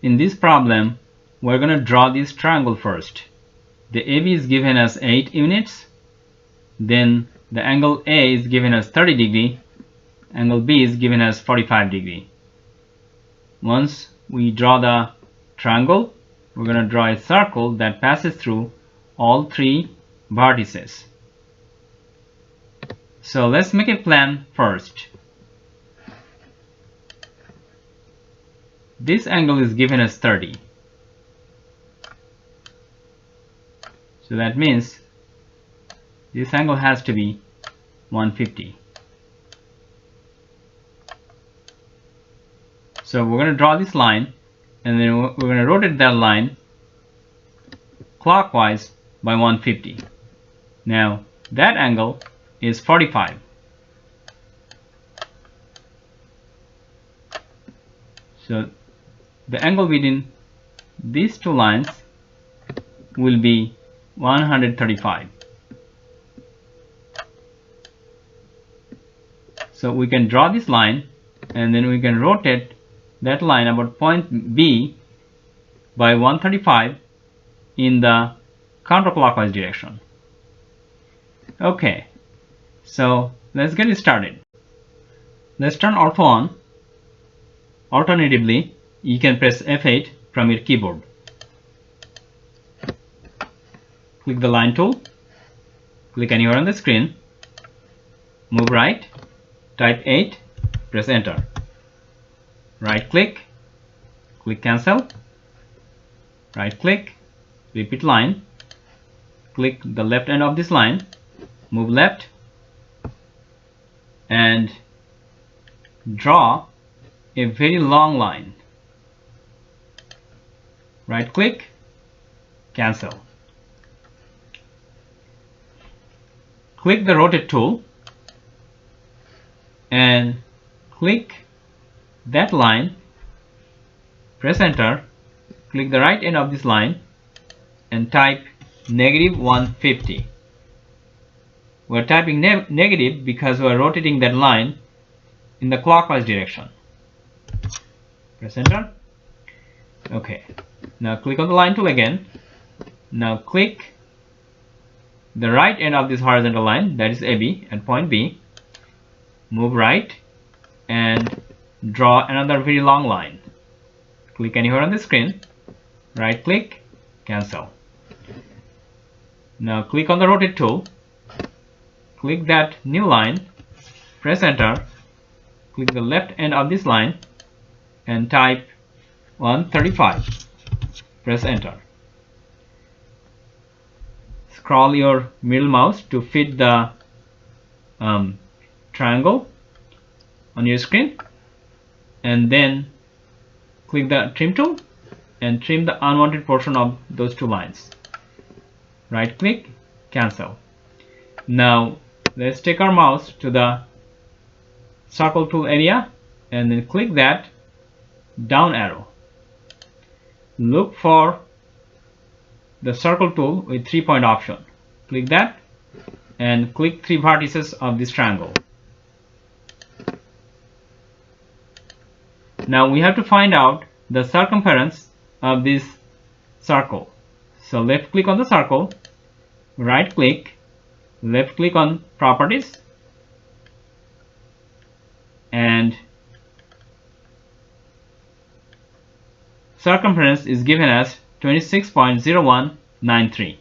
in this problem, we're going to draw this triangle first. The AB is given as 8 units. Then the angle A is given as 30 degree. Angle B is given as 45 degree. Once we draw the triangle, we're going to draw a circle that passes through all 3 vertices. So let's make a plan first. This angle is given as 30. So that means this angle has to be 150. So we're going to draw this line, and then we're going to rotate that line clockwise by 150. Now that angle is 45. So the angle between these two lines will be 135. So we can draw this line, and then we can rotate that line about point B by 135 in the counterclockwise direction. Okay, so let's get started. Let's turn ortho on. Alternatively, you can press F8 from your keyboard. Click the line tool, click anywhere on the screen, move right, type 8, press enter. Right click, click cancel, right click, repeat line, click the left end of this line, move left, and draw a very long line. Right click, cancel. Click the rotate tool and click that line, press enter, click the right end of this line and type -150. We're typing negative because we're rotating that line in the clockwise direction. Press enter. Okay, now click on the line tool again. Now click the right end of this horizontal line, that is AB at point B, move right and draw another very long line. Click anywhere on the screen, right click, cancel. Now click on the rotate tool, click that new line, press enter, click the left end of this line and type 135. Press enter. Scroll your middle mouse to fit the triangle on your screen, and then click the trim tool and trim the unwanted portion of those two lines. Right click, cancel. Now let's take our mouse to the circle tool area and then click that down arrow. Look for the circle tool with 3-point option. Click that and click 3 vertices of this triangle. Now we have to find out the circumference of this circle. So left click on the circle, right click, left click on properties, and circumference is given as 26.0193.